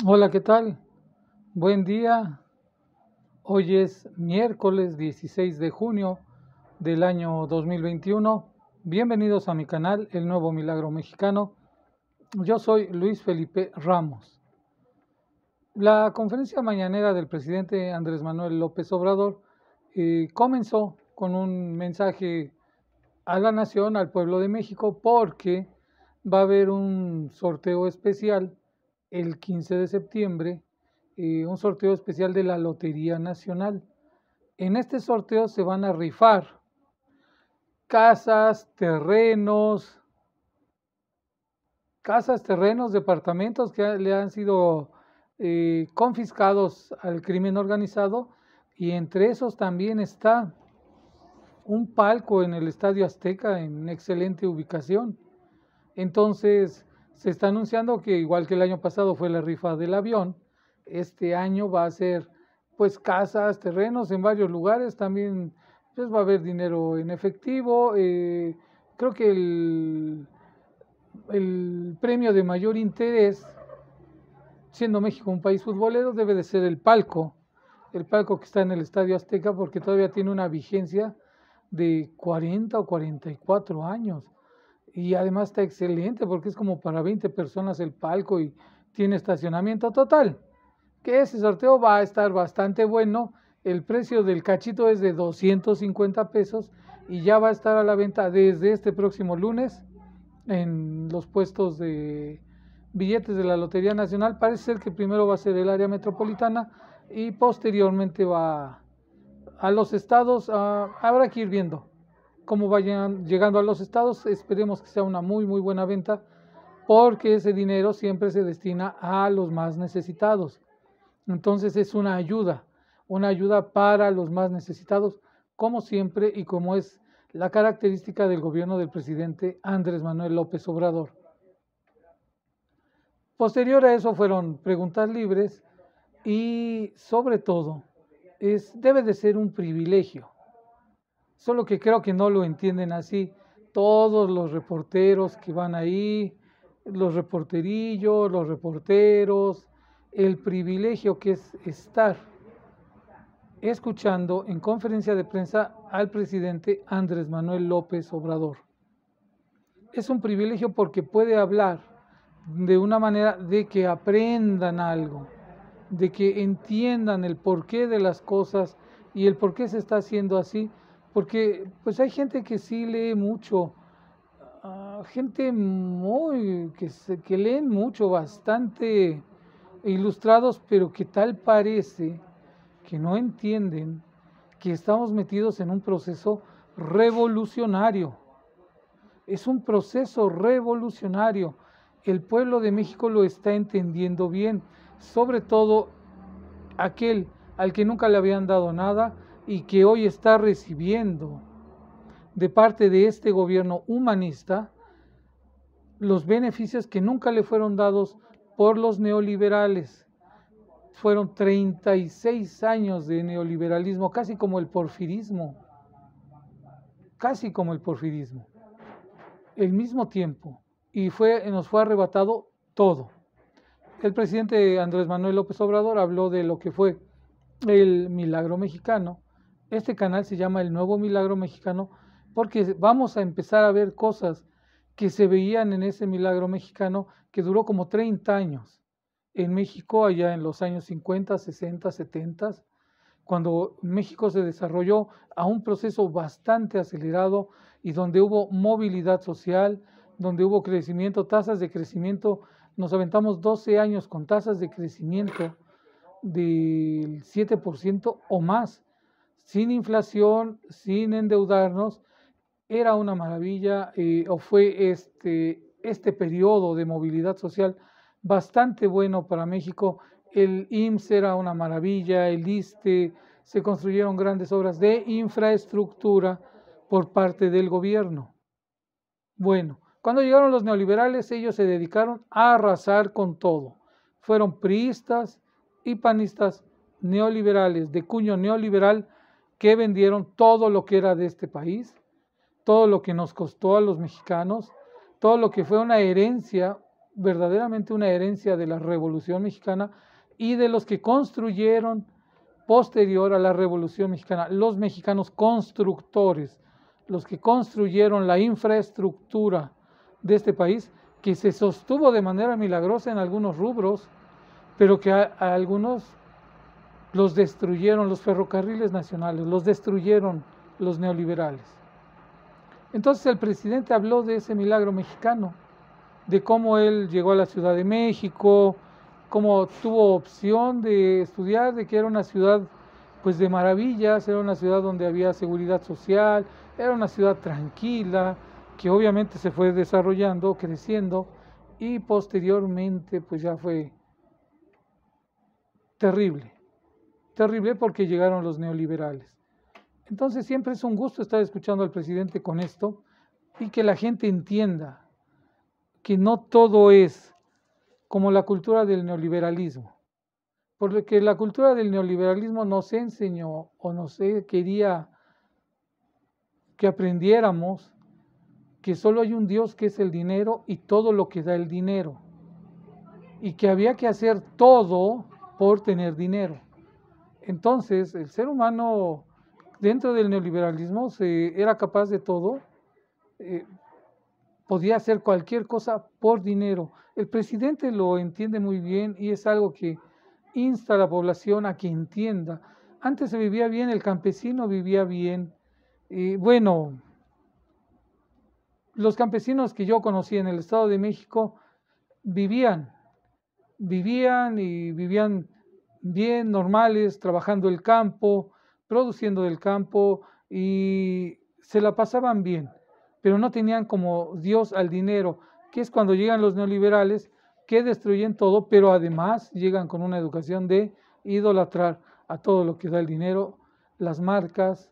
Hola, ¿qué tal? Buen día. Hoy es miércoles 16 de junio del año 2021. Bienvenidos a mi canal, El Nuevo Milagro Mexicano. Yo soy Luis Felipe Ramos. La conferencia mañanera del presidente Andrés Manuel López Obrador comenzó con un mensaje a la nación, al pueblo de México, porque va a haber un sorteo especial el 15 de septiembre, un sorteo especial de la Lotería Nacional. En este sorteo se van a rifar casas, terrenos, departamentos que le han sido confiscados al crimen organizado, y entre esos también está un palco en el Estadio Azteca en excelente ubicación. Entonces, se está anunciando que igual que el año pasado fue la rifa del avión, este año va a ser pues casas, terrenos en varios lugares, también pues va a haber dinero en efectivo. Creo que el premio de mayor interés, siendo México un país futbolero, debe de ser el palco que está en el Estadio Azteca, porque todavía tiene una vigencia de 40 o 44 años. Y además está excelente porque es como para 20 personas el palco y tiene estacionamiento total. Que ese sorteo va a estar bastante bueno. El precio del cachito es de 250 pesos y ya va a estar a la venta desde este próximo lunes en los puestos de billetes de la Lotería Nacional. Parece ser que primero va a ser el área metropolitana y posteriormente va a los estados. Habrá que ir viendo cómo vayan llegando a los estados. Esperemos que sea una muy buena venta, porque ese dinero siempre se destina a los más necesitados. Entonces es una ayuda para los más necesitados, como siempre y como es la característica del gobierno del presidente Andrés Manuel López Obrador. Posterior a eso fueron preguntas libres y sobre todo debe de ser un privilegio. Solo que creo que no lo entienden así todos los reporteros que van ahí, los reporterillos, los reporteros, el privilegio que es estar escuchando en conferencia de prensa al presidente Andrés Manuel López Obrador. Es un privilegio porque puede hablar de una manera de que aprendan algo, de que entiendan el porqué de las cosas y el por qué se está haciendo así, porque pues hay gente que sí lee mucho, gente que leen mucho, bastante ilustrados, pero que tal parece que no entienden que estamos metidos en un proceso revolucionario. Es un proceso revolucionario. El pueblo de México lo está entendiendo bien, sobre todo aquel al que nunca le habían dado nada y que hoy está recibiendo de parte de este gobierno humanista los beneficios que nunca le fueron dados por los neoliberales. Fueron 36 años de neoliberalismo, casi como el porfirismo, el mismo tiempo, y nos fue arrebatado todo. El presidente Andrés Manuel López Obrador habló de lo que fue el milagro mexicano. Este canal se llama El Nuevo Milagro Mexicano porque vamos a empezar a ver cosas que se veían en ese milagro mexicano que duró como 30 años en México, allá en los años 50, 60, 70, cuando México se desarrolló a un proceso bastante acelerado y donde hubo movilidad social, donde hubo crecimiento, tasas de crecimiento. Nos aventamos 12 años con tasas de crecimiento del 7% o más, sin inflación, sin endeudarnos. Era una maravilla, o fue este periodo de movilidad social bastante bueno para México. El IMSS era una maravilla, el ISSSTE, se construyeron grandes obras de infraestructura por parte del gobierno. Bueno, cuando llegaron los neoliberales, ellos se dedicaron a arrasar con todo. Fueron priistas y panistas neoliberales, de cuño neoliberal, que vendieron todo lo que era de este país, todo lo que nos costó a los mexicanos, todo lo que fue una herencia verdaderamente una herencia de la Revolución Mexicana y de los que construyeron posterior a la Revolución Mexicana, los mexicanos constructores, los que construyeron la infraestructura de este país, que se sostuvo de manera milagrosa en algunos rubros, pero que a algunos los destruyeron los ferrocarriles nacionales, los destruyeron los neoliberales. Entonces el presidente habló de ese milagro mexicano, de cómo él llegó a la Ciudad de México, cómo tuvo opción de estudiar, de que era una ciudad pues de maravillas, era una ciudad donde había seguridad social, era una ciudad tranquila, que obviamente se fue desarrollando, creciendo, y posteriormente pues ya fue terrible, terrible porque llegaron los neoliberales. Entonces siempre es un gusto estar escuchando al presidente con esto y que la gente entienda que no todo es como la cultura del neoliberalismo, porque la cultura del neoliberalismo nos enseñó o nos quería que aprendiéramos que solo hay un Dios que es el dinero y todo lo que da el dinero, y que había que hacer todo por tener dinero. Entonces el ser humano dentro del neoliberalismo era capaz de todo, podía hacer cualquier cosa por dinero. El presidente lo entiende muy bien y es algo que insta a la población a que entienda. Antes se vivía bien, el campesino vivía bien. Bueno, los campesinos que yo conocí en el Estado de México vivían bien, normales, trabajando el campo, produciendo del campo y se la pasaban bien, pero no tenían como Dios al dinero, que es cuando llegan los neoliberales que destruyen todo, pero además llegan con una educación de idolatrar a todo lo que da el dinero, las marcas,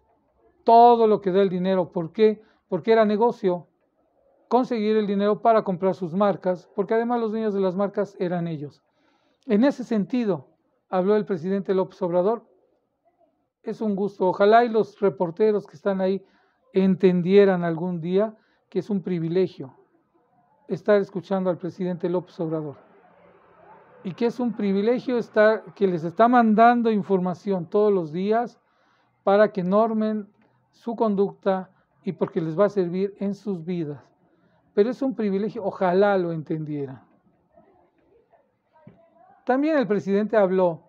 todo lo que da el dinero. ¿Por qué? Porque era negocio conseguir el dinero para comprar sus marcas, porque además los dueños de las marcas eran ellos. En ese sentido, habló el presidente López Obrador. Es un gusto. Ojalá y los reporteros que están ahí entendieran algún día que es un privilegio estar escuchando al presidente López Obrador. Y que es un privilegio que les está mandando información todos los días para que normen su conducta y porque les va a servir en sus vidas. Pero es un privilegio, ojalá lo entendieran. También el presidente habló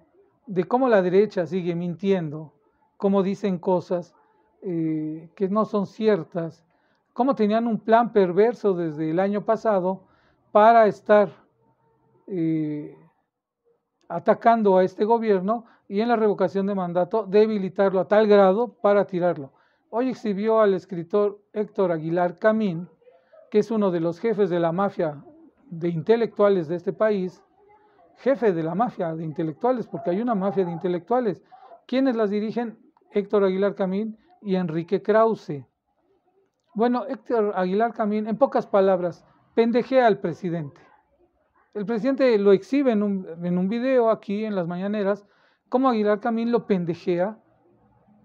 de cómo la derecha sigue mintiendo, cómo dicen cosas que no son ciertas, cómo tenían un plan perverso desde el año pasado para estar atacando a este gobierno y en la revocación de mandato debilitarlo a tal grado para tirarlo. Hoy exhibió al escritor Héctor Aguilar Camín, que es uno de los jefes de la mafia de intelectuales de este país, jefe de la mafia de intelectuales, porque hay una mafia de intelectuales. ¿Quiénes las dirigen? Héctor Aguilar Camín y Enrique Krause. Bueno, Héctor Aguilar Camín, en pocas palabras, pendejea al presidente. El presidente lo exhibe en un video aquí en las mañaneras, cómo Aguilar Camín lo pendejea,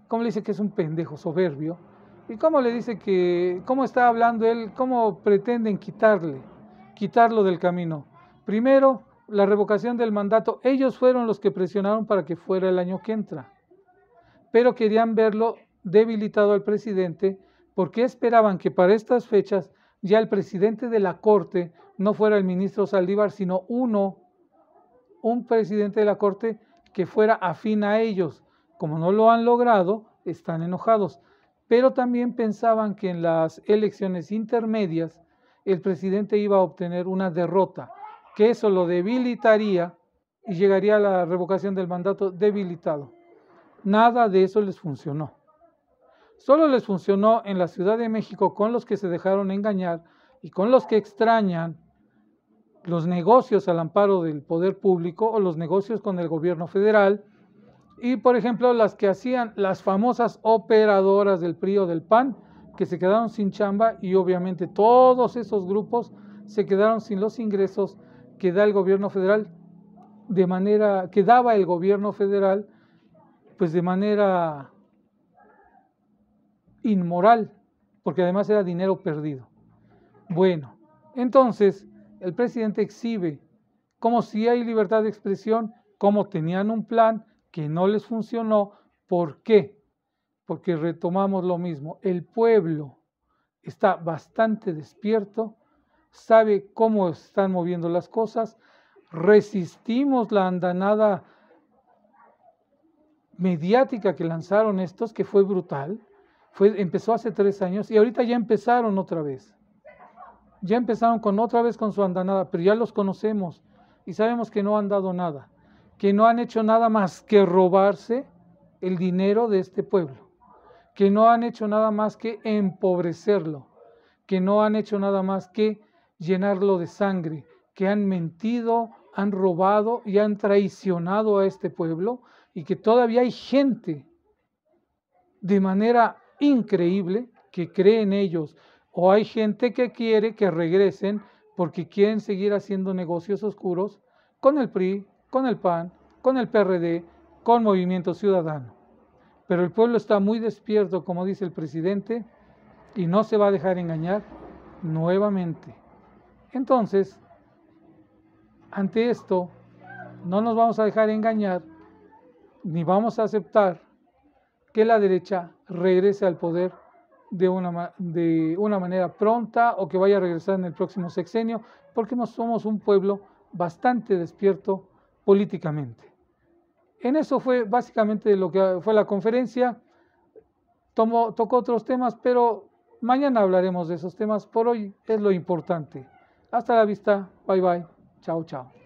cómo le dice que es un pendejo soberbio, y cómo le dice que, cómo está hablando él, cómo pretenden quitarlo del camino. Primero, la revocación del mandato, ellos fueron los que presionaron para que fuera el año que entra, pero querían verlo debilitado al presidente porque esperaban que para estas fechas ya el presidente de la Corte no fuera el ministro Saldívar, sino un presidente de la Corte que fuera afín a ellos. Como no lo han logrado, están enojados, pero también pensaban que en las elecciones intermedias el presidente iba a obtener una derrota, que eso lo debilitaría y llegaría a la revocación del mandato debilitado. Nada de eso les funcionó. Solo les funcionó en la Ciudad de México con los que se dejaron engañar y con los que extrañan los negocios al amparo del poder público o los negocios con el gobierno federal y, por ejemplo, las que hacían las famosas operadoras del PRI o del PAN que se quedaron sin chamba y obviamente todos esos grupos se quedaron sin los ingresos que da el gobierno federal que daba el gobierno federal pues de manera inmoral, porque además era dinero perdido. Bueno, entonces El presidente exhibe como si hay libertad de expresión, como tenían un plan que no les funcionó. ¿Por qué? Porque retomamos lo mismo. El pueblo está bastante despierto, sabe cómo están moviendo las cosas, resistimos la andanada mediática que lanzaron estos, que fue brutal, empezó hace 3 años y ahorita ya empezaron otra vez. Ya empezaron otra vez con su andanada, pero ya los conocemos y sabemos que no han dado nada, que no han hecho nada más que robarse el dinero de este pueblo, que no han hecho nada más que empobrecerlo, que no han hecho nada más que llenarlo de sangre, que han mentido, han robado y han traicionado a este pueblo, y que todavía hay gente de manera increíble que cree en ellos, o hay gente que quiere que regresen porque quieren seguir haciendo negocios oscuros con el PRI, con el PAN, con el PRD, con Movimiento Ciudadano. Pero el pueblo está muy despierto, como dice el presidente, y no se va a dejar engañar nuevamente. Entonces, ante esto, no nos vamos a dejar engañar, ni vamos a aceptar que la derecha regrese al poder de una manera pronta, o que vaya a regresar en el próximo sexenio, porque somos un pueblo bastante despierto políticamente. En eso fue básicamente lo que fue la conferencia. Tocó otros temas, pero mañana hablaremos de esos temas. Por hoy es lo importante. Hasta la vista. Bye bye. Chao, chao.